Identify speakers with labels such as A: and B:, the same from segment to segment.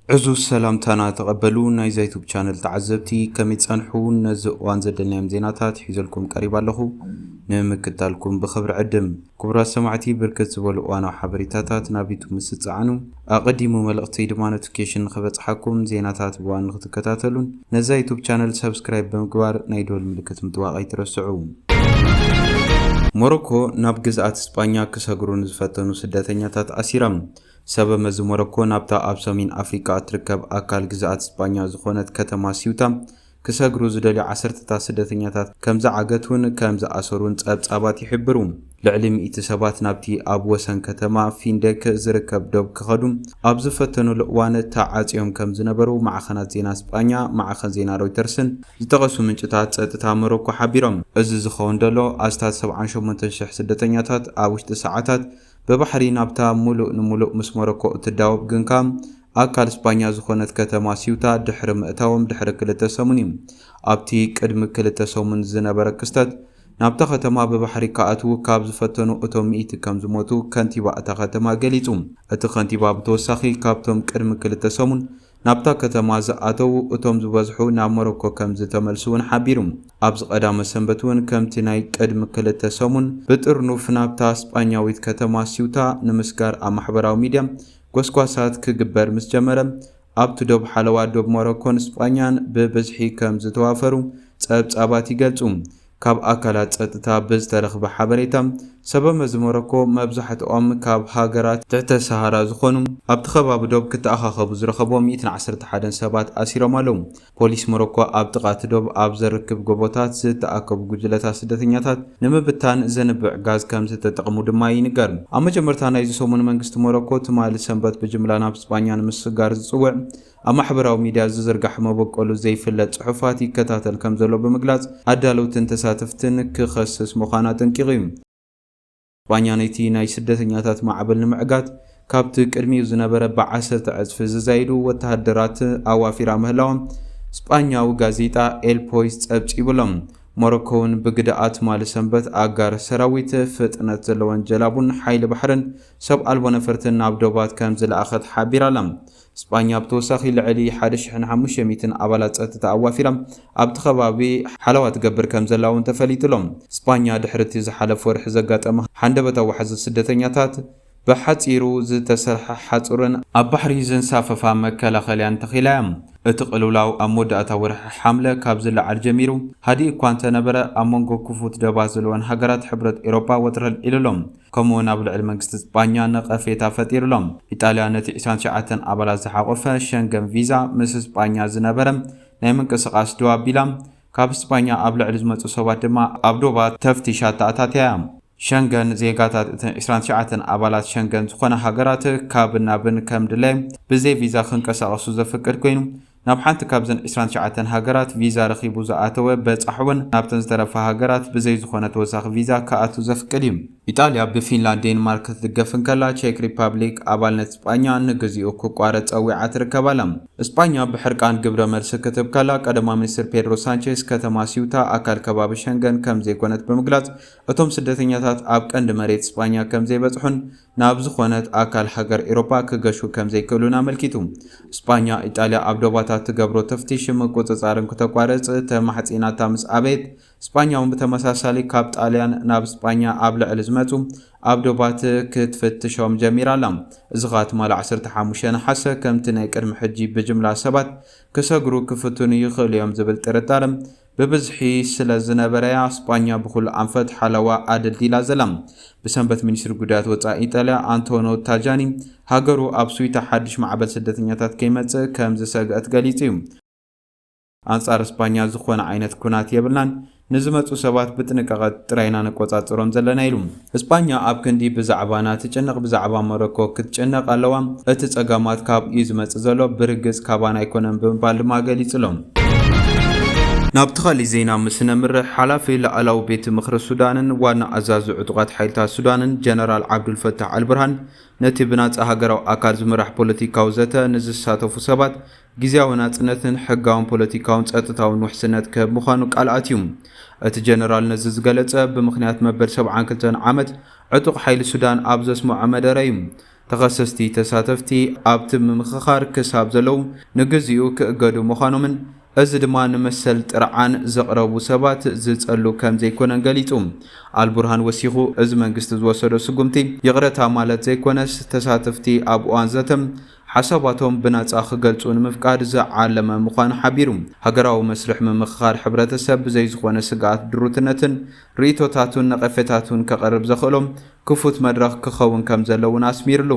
A: عزو السلام تانا تقبلون ناي يوتيوب channel تعزبتي كمي تصنحون نزقوان زدلنايم زيناتات حيزلكم قريبا لخو نمكتالكم بخبر عدم كبرا سمعتي بركت زبولو وانا حبريتاتات نابيتو مستصعنو اقدمو ملقتي دما نوتيفيكيشن خبصحكم زيناتات بوان نختكتاتلون نزا يوتيوب channel سبسكرايب بمقبار نايدول ملكت متواقعي ترسعو موروكو ناب جزءات اسبانيا كسغرون زفتنو سدتنياتات اسيرام سبب مز موروكو نابتا اب سمين افريقيا تركب اكال جزءات اسبانيا زخونت كتما سيوتا كسغرو زدلي 10 سدتنياتات كمزا عاغتون كمزا اسرون صبصابات يحبرو لعلم ايتسابات نابتي اب وسن كتما فيندك زركب دوب كخدوم اب زفتنو لوانه تعاصيوم كمزنبرو مع خنات زينا اسبانيا مع خزينا رويترسن زتقسو منጭታት ጸጥታ موروكو حبيرم از زخون دلو استاد 78 سدتنياتات اوشت ساعات ببحري نابتا ملؤ مس موروكو تداوب جنكام اكال اسبانيا زخونت كتما سيوتا دحر مئتاوم دحر كلته سمونيم ابتي قدم كلته سمون زنبره كستات نابتا ختما ببحري كاتو كاب زفتنو اوتوميت كم زموتو كنتيبا اتا ختما غليصوم ات كنتيبا بتوساخي كابتوم قدم كلته سمون نابتا كتما زاتو اوتوم زبزحو نا موروكو كم زتملسون حبيرم ابز قدام سنبتون كمتي ناي قدم كلته سمون بطرنو فنابتا اسبانياويت كتما سيوتا نمسكار امحبراو ميديا غسكواسات كغبر مسجمرم ابتو دوب حلوا دوب موروكون اسبانيان ببزحي كم زتوافرو صبصابات يገልጹም ካብ አካላት ጸጥታ ብዝተረኽበ ሓበሬታ ሰበብ መዝ ሞሮኮ መብዛሕትኦም ካብ ሃገራት ትሕተ ሰሃራ ዝኾኑ ኣብቲ ከባቢ ዶብ ክተኣኻኸቡ ዝረኸቦም 111 ሰባት ኣሲሮም ኣለዉ። ፖሊስ ሞሮኮ ኣብ ጥቓት ዶብ ኣብ ዘርክብ ጎቦታት ዝተኣከቡ ጉጅለታት ስደተኛታት ንምብታን ዘንብዕ ጋዝ ከም ዝተጠቕሙ ድማ ይንገር። ኣብ መጀመርታ ናይዚ ሰሙን መንግስቲ ሞሮኮ ትማሊ ሰንበት ብጅምላ ናብ እስጳኛ ንምስጋር ዝጽውዕ ኣብ ማሕበራዊ ሚድያ ዝዝርጋሕ መበቆሉ ዘይፍለጥ ጽሑፋት ይከታተል ከም ዘሎ ብምግላጽ ኣዳለውትን ተሳተፍትን ክኸስስ ምዃና ጠንቂቑ እዩ። እስጳኛ ነቲ ናይ ስደተኛታት ማዕበል ንምዕጋት ካብቲ ቅድሚኡ ዝነበረ ብ10 ዕጽፊ ዝዛይዱ ወተሃደራት ኣዋፊራ ምህላዎም እስጳኛዊ ጋዜጣ ኤል ፖይስ ጸብጺብሎም ሞሮኮውን ብግዳኣት ማል ሰንበት ኣጋር ሰራዊት ፍጥነት ዘለወን ጀላቡን ሓይሊ ባሕርን ሰብ ኣልቦ ነፈርትን ናብ ዶባት ከም ዝለኣኸት ሓቢራላ። እስጳኛ ብተወሳኺ ልዕሊ 1500 ኣባላት ጸጥታ ኣዋፊራ ኣብቲ ከባቢ ሓለዋ ትገብር ከም ዘላውን ተፈሊጡሎም። እስጳኛ ድሕርቲ ዝሓለፈ ወርሒ ዘጋጠመ ሓንደበታዊ ዋሕዚ ስደተኛታት بحصيرو زتسرح حصرن ابحر زنساففا مكلخليان تخيلام اتقلولاو اموداتا ورح حمله كابزل الجميرو هدي كوانت نبره امونغو كفوت دبازلوان هاجرات حبرت اوروبا وترل الولم كمون ابل المنግስት اسبانيا نقفيتا فطيرلم ايطاليا نتي 99 ابلا زحقفه شنغن فيزا مس اسبانيا زنبرم نايمنقسقاس دوابيلام كاب اسبانيا ابل علزمت صوبات دما ابدوبا تفتيشات تاتاتيام شنغن زيغاتات 29 ابالات شنغن زخونه هاجرات كابنا بن كمدلي بزي فيزا خنقساقسو زفقد كوينو ናብ ሓንቲ ካብዘን 29 ሃገራት ቪዛ ረኺቡ ዝኣተወ በጻሕውን ናብተን ዝተረፈ ሃገራት ብዘይ ዝኾነ ተወሳኺ ቪዛ ከኣቱ ዘፍቅድ እዩ። ኢጣልያ ብፊንላንድ ዴንማርክ ትደገፍን ከላ ቼክ ሪፐብሊክ ኣባልነት እስጳኛ ንግዚኡ ክቋረጽ ጸዊዓ ትርከብ ኣላ። እስጳኛ ብሕርቃን ግብረ መልሲ ክትብ ከላ ቀደማ ሚኒስትር ፔድሮ ሳንቼዝ ከተማ ሲውታ ኣካል ከባቢ ሸንገን ከም ዘይኮነት ብምግላጽ እቶም ስደተኛታት ኣብ ቀንዲ መሬት እስጳኛ ከም ዘይበጽሑን ናብ ዝኾነት ኣካል ሃገር ኤውሮፓ ክገሹ ከም ዘይክእሉን ኣመልኪቱ። እስጳኛ ኢጣልያ ኣብ ዶባታ تقبرو تفتيش مقوصصارن كتقارص تمحصيناتا مس ابيت اسبانياون بتمساسالي كاب طاليان ناب اسبانيا ابلع لزمتو ابدوبات كتفتشوم جميرالام ازغات مال 15 حسه كمت ناي قدم حجي بجمله سبات كسغرو كفتون يخليهم زبل طرطارم ببزحي سلازنبريا اسبانيا بكل انفت حلوا عدل ديلا زلام بسنبت منيستر غدات وصا ايطاليا انطونيو تاجاني هاغرو ابسويتا حدش معبل سدتنياتات كيمص كمز سغات غليصيو انصار اسبانيا زخون عينت كونات يبلان نزمصو سبات بتنققت طراينا نقوصاصروم زلنا يلوم اسبانيا اب كندي بزعبانا تጨነق بزعبا موروكو كتጨነق አለዋም እቲ ጸጋማት ካብ ይዝመጽ ዘሎ ብርግጽ ካባና ኢኮኖሚ በመባል ድማ ገሊጽሎም نابتخالي زينا مسنمر حلافي لألاو بيت مخر السودان وانا أزاز عطقات حيلتا السودان جنرال عبد الفتاح البرهان نتي بنات أهاجرو أكارز مرح بوليتيكاو زتا نزل ساتوفو سبات جزاونا تنتن حقاون بوليتيكاون تأتتاون وحسنات كمخانوك الاتيوم ات جنرال نزز قالت بمخنيات مبر 7 عامت عطق حيل السودان أبز اسمه عمد ريم ተኸሰስቲ ተሳተፍቲ ኣብቲ ምምኽኻር ክሳብ ዘለዉ ንግዚኡ ክእገዱ ምዃኖምን እዚ ድማ ንመሰል ጥርዓን ዘቕረቡ ሰባት ዝጸሉ ከም ዘይኮነን ገሊጹ አልቡርሃን ወሲኹ እዚ መንግስቲ ዝወሰዶ ስጉምቲ ይቕረታ ማለት ዘይኮነስ ተሳተፍቲ ኣብ እዋን ዘተም ሓሳባቶም ብነጻ ክገልጹ ንምፍቃድ ዝዓለመ ምዃኑ ሓቢሩ ሃገራዊ መስርሕ ምምኽኻር ሕብረተሰብ ብዘይ ዝኾነ ስግኣት ድሩትነትን ርእቶታቱን ነቐፌታቱን ከቐርብ ዘኽእሎም ክፉት መድረኽ ክኸውን ከም ዘለውን ኣስሚሩሉ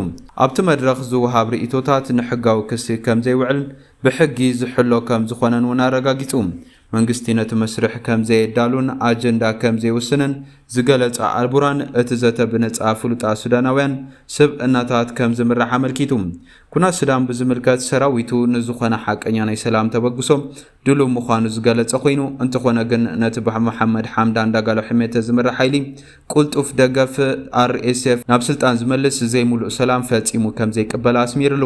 A: ኣብቲ መድረኽ ዝውሃብ ርእቶታት ንሕጋዊ ክሲ ከም ዘይውዕልን ብሕጊ ዝሕሎ ከም ዝኾነን እውን ኣረጋጊጹ መንግስቲ ነቲ መስርሕ ከም ዘየዳሉን ኣጀንዳ ከም ዘይውስንን ዝገለጸ አልቡርሃን እቲ ዘተ ብነጻ ፍሉጣ ሱዳናውያን ስብእናታት ከም ዝምራሕ ኣመልኪቱ ኩናት ሱዳን ብዝምልከት ሰራዊቱ ንዝኾነ ሓቀኛ ናይ ሰላም ተበግሶም ድሉው ምዃኑ ዝገለጸ ኮይኑ እንተኾነ ግን ነቲ ብመሐመድ ሓምዳን ዳጋሎ ሕሜተ ዝምራሕ ሓይሊ ቁልጡፍ ደገፍ RSF ናብ ስልጣን ዝመልስ ዘይሙሉእ ሰላም ፈጺሙ ከም ዘይቅበል ኣስሚሩሉ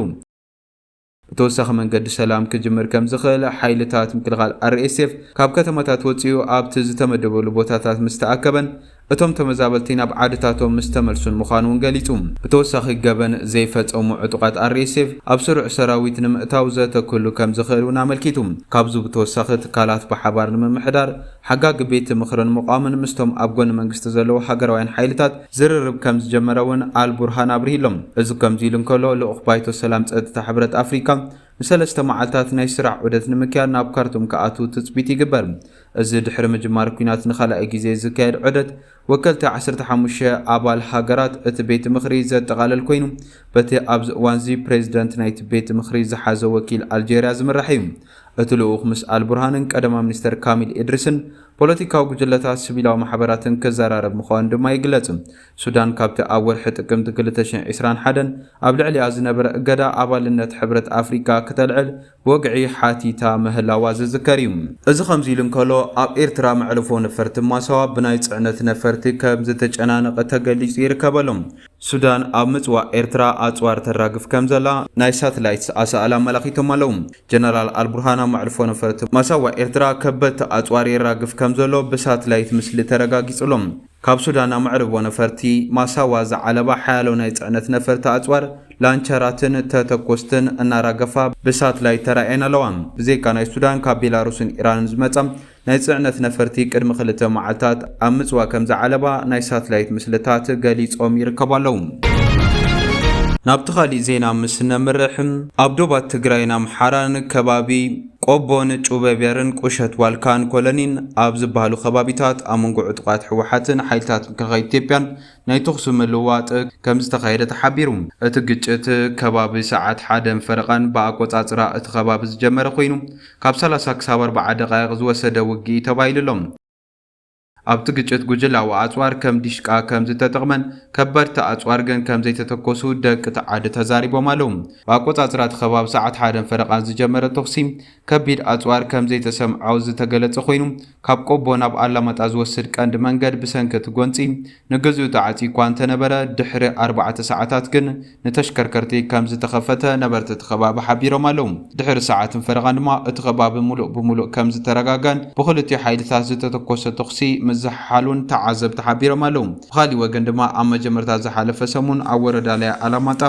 A: ብተወሳኺ መንገዲ ሰላም ክጅምር ከም ዝኽእል ሓይልታት ምክልኻል RSF ካብ ከተማታት ወፂኡ ኣብቲ ዝተመደበሉ ቦታታት ምስ ተኣከበን እቶም ተመዛበልቲ ናብ ዓድታቶም ምስ ተመልሱን ምዃኑ እውን ገሊጹ ብተወሳኺ ገበን ዘይፈጸሙ ዕጡቓት RSF ኣብ ስሩዕ ሰራዊት ንምእታው ዘተክሉ ከም ዝኽእል እውን ኣመልኪቱ ካብዚ ብተወሳኺ ትካላት ብሓባር ንምምሕዳር ሓጋግ ቤት ምኽርን ምቋምን ምስቶም ኣብ ጎኒ መንግስቲ ዘለዉ ሃገራውያን ሓይልታት ዝርርብ ከም ዝጀመረ እውን አልቡርሃን ኣብርሂሎም እዚ ከምዚ ኢሉ እንከሎ ልኡኽ ባይቶ ሰላም ጸጥታ ሕብረት ኣፍሪካ ንሰለስተ መዓልታት ናይ ስራሕ ዑደት ንምክያድ ናብ ካርቱም ከኣቱ ትጽቢት ይግበር እዚ ድሕሪ ምጅማር ኩናት ንኻልኣይ ግዜ ዝካየድ ዑደት ወከልቲ 15 ኣባል ሃገራት እቲ ቤት ምኽሪ ዘጠቓለል ኮይኑ በቲ ኣብዚ እዋን እዚ ፕሬዚደንት ናይቲ ቤት ምኽሪ ዝሓዘ ወኪል ኣልጀርያ ዝምራሕ እዩ እቲ ልኡኽ ምስ አልቡርሃንን ቀደማ ሚኒስተር ካሚል ኢድሪስን ፖለቲካዊ ጉጅለታት ሲቪላዊ ማሕበራትን ክዘራረብ ምዃኑ ድማ ይግለጽ ሱዳን ካብቲ ኣብ ወርሒ ጥቅምቲ 2021 ኣብ ልዕሊኣ ዝነበረ እገዳ ኣባልነት ሕብረት ኣፍሪካ ከተልዕል ወግዒ ሓቲታ ምህላዋ ዝዝከር እዩ እዚ ከምዚ ኢሉ እንከሎ ኣብ ኤርትራ መዕርፎ ነፈርቲ ማሳዋ ብናይ ጽዕነት ነፈርቲ ከም ዝተጨናነቐ ተገሊጹ ይርከበሎም ሱዳን ኣብ ምጽዋዕ ኤርትራ ኣጽዋር ተራግፍ ከም ዘላ ናይ ሳተላይት ኣሰኣላ ኣመላኺቶም ኣለዉ ጀነራል አልቡርሃን መዕርፎ ነፈርቲ ማሳዋ ኤርትራ ከበድቲ ኣጽዋር የራግፍ ከም ዘሎ ብሳተላይት ምስሊ ተረጋጊጹሎም ካብ ሱዳን መዕርፎ ነፈርቲ ማሳዋ ዝዓለባ ሓያሎ ናይ ጽዕነት ነፈርቲ ኣጽዋር ላንቸራትን ተተኮስትን እናራገፋ ብሳተላይት ተራእየን ኣለዋ ብዘይካ ናይ ሱዳን ካብ ቤላሩስን ኢራንን ዝመጻ ናይ ጽዕነት ነፈርቲ ቅድሚ 2 መዓልታት ኣብ ምጽዋዕ ከም ዝዓለባ ናይ ሳተላይት ምስልታት ገሊጾም ይርከቡ ኣለዉ ናብቲ ኻሊእ ዜና ምስ ነምርሕ ኣብ ዶባት ትግራይን ኣምሓራን ከባቢ ቆቦን ጩበቤርን ቁሸት ዋልካን ኮሎኒን ኣብ ዝበሃሉ ከባቢታት ኣብ መንጎ ዕጡቓት ሕወሓትን ሓይልታት ምክልኻል ኢትዮጵያን ናይ ተኹሲ ምልውዋጥ ከም ዝተኻየደ ተሓቢሩ እቲ ግጭት ከባቢ ሰዓት 1 ፈረቓን ብኣቆጻጽራ እቲ ከባቢ ዝጀመረ ኮይኑ ካብ 30 ክሳብ 40 ደቓይቕ ዝወሰደ ውግእ ተባሂሉሎም ኣብቲ ግጭት ጉጅላዊ ኣጽዋር ከም ዲሽቃ ከም ዝተጠቕመን ከበድቲ ኣጽዋር ግን ከም ዘይተተኮሱ ደቂ ተዓዲ ተዛሪቦም ኣለዉ ብኣቆጻጽራ እቲ ከባቢ ሰዓት 1 ፈረቓን ዝጀመረ ተኹሲ ከቢድ ኣጽዋር ከም ዘይተሰምዖ ዝተገለጸ ኮይኑ ካብ ቆቦ ናብ ኣላማጣ ዝወስድ ቀንዲ መንገድ ብሰንኪ ጎንፂ ንግዚኡ ተዓጺ እኳ እንተነበረ ድሕሪ 4 ሰዓታት ግን ንተሽከርከርቲ ከም ዝተኸፈተ ነበርቲ እቲ ከባቢ ሓቢሮም ኣለዉ ድሕሪ ሰዓት ፈረቓን ድማ እቲ ከባቢ ሙሉእ ብምሉእ ከም ዝተረጋጋን ብኽልቲኡ ሓይልታት ዝተተኮሰ ተኹሲ ምዝሓሉን ተዓዘብቲ ሓቢሮም ኣለዉ ብኻሊእ ወገን ድማ ኣብ መጀመርታ ዝሓለፈ ሰሙን ኣብ ወረዳ ላይ ኣላማጣ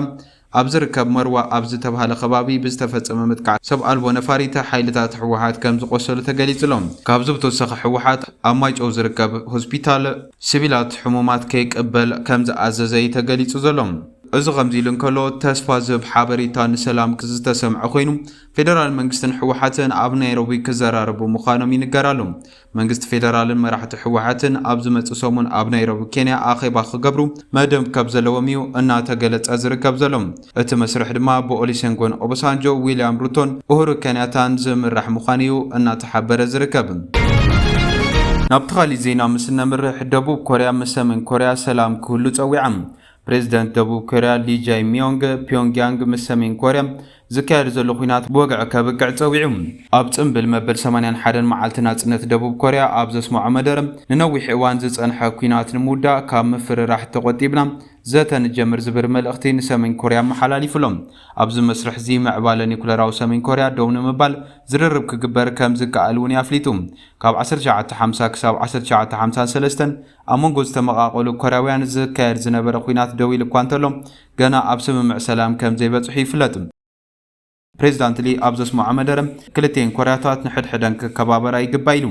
A: ኣብ ዝርከብ መርዋ ኣብ ዝተባሃለ ከባቢ ብዝተፈጸመ ምጥቃዕ ሰብ ኣልቦ ነፋሪት ሓይልታት ሕወሓት ከም ዝቆሰሉ ተገሊጹሎም ካብዚ ብተወሳኺ ሕወሓት ኣብ ማይጨው ዝርከብ ሆስፒታል ሲቪላት ሕሙማት ከይቅበል ከም ዝኣዘዘ ተገሊጹ ዘሎም እዚ ከምዚ ኢሉ እንከሎ ተስፋ ዝህብ ሓበሬታ ንሰላም ዝተሰምዐ ኮይኑ ፌደራል መንግስትን ሕወሓትን ኣብ ናይሮቢ ክዘራረቡ ምዃኖም ይንገራሉ መንግስቲ ፌደራልን መራሕቲ ሕወሓትን ኣብ ዝመጽእ ሰሙን ኣብ ናይሮቢ ኬንያ ኣኼባ ክገብሩ መደብ ካብ ዘለዎም እዩ እናተገለጸ ዝርከብ ዘሎም እቲ መስርሕ ድማ ብኦሉሴጉን ኦባሳንጆ ዊልያም ሩቶን ኡሁሩ ኬንያታን ዝምራሕ ምዃኑ እዩ እናተሓበረ ዝርከብ ናብቲ ኻሊእ ዜና ምስ ነምርሕ ደቡብ ኮርያ ምስ ሰሜን ኮርያ ሰላም ክህሉ ጸዊዖም ፕሬዚደንት ደቡብ ኮርያ ሊ ጃይ-ሚዮንግ ፒዮንግያንግ ምስ ሰሜን ኮርያ ዝካየድ ዘሎ ኩናት ብወግዕ ከብቅዕ ጸዊዑ ኣብ ጽምብል መበል 81 መዓልቲ ናጽነት ደቡብ ኮርያ ኣብ ዘስምዖ መደረ ንነዊሕ እዋን ዝጸንሐ ኩናት ንምውዳእ ካብ ምፍርራሕ ተቆጢብና ዘተንጀምር ዝብር መልእኽቲ ንሰሜን ኮርያ መሓላሊፉሎም ኣብዚ መስርሕ እዚ ምዕባለ ኒኩለራዊ ሰሜን ኮርያ ደው ንምባል ዝርርብ ክግበር ከም ዝከኣል እውን ያፍሊጡ ካብ 1950 ክሳብ 1953 ኣብ መንጎ ዝተመቓቐሉ ኮርያውያን ዝካየድ ዝነበረ ኩናት ደው ኢሉ እኳ እንተሎ ገና ኣብ ስምምዕ ሰላም ከም ዘይበፅሑ ይፍለጥ ፕሬዚዳንት ሊ ኣብ ዘስምዖ መደረ ክልቴን ኮርያታት ንሕድሕደን ክከባበራ ይግባእ ኢሉ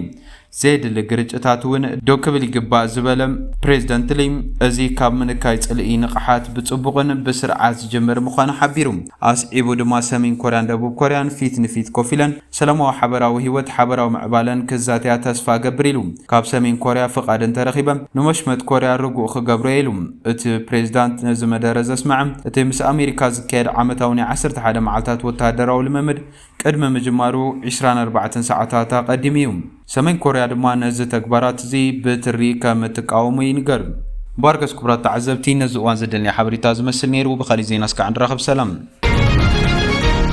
A: ዘድሊ ግርጭታት እውን ደው ክብል ይግባእ ዝበለ ፕሬዚዳንት ሊ እዚ ካብ ምንካይ ጽልኢ ንቕሓት ብጽቡቕን ብስርዓት ዝጅምር ምዃኑ ሓቢሩ ኣስዒቡ ድማ ሰሜን ኮርያን ደቡብ ኮርያን ፊት ንፊት ኮፍ ኢለን ሰላማዊ ሓበራዊ ህይወት ሓበራዊ ምዕባለን ክዛትያ ተስፋ ገብር ኢሉ ካብ ሰሜን ኮርያ ፍቓድ እንተረኺበ ንመሽመጥ ኮርያ ርጉእ ክገብሮ ኢሉ እቲ ፕሬዚዳንት ነዚ መደረ ዘስምዐ እቲ ምስ ኣሜሪካ ዝካየድ ዓመታዊ ናይ 11 መዓልታት ወተሃደራዊ ልምምድ ቅድሚ ምጅማሩ 24 ሰዓታት ቀዲሙ እዩ ሰሜን ኮርያ ድማ ነዚ ተግባራት እዚ ብትሪ ከም እትቃወሙ ይንገር ባርገስ ክብራት ተዓዘብቲ ነዚ እዋን ዝደልኒ ሓበሬታ ዝመስል ነይሩ ብኻሊእ ዜና እስካዕ ንራኸብ ሰላም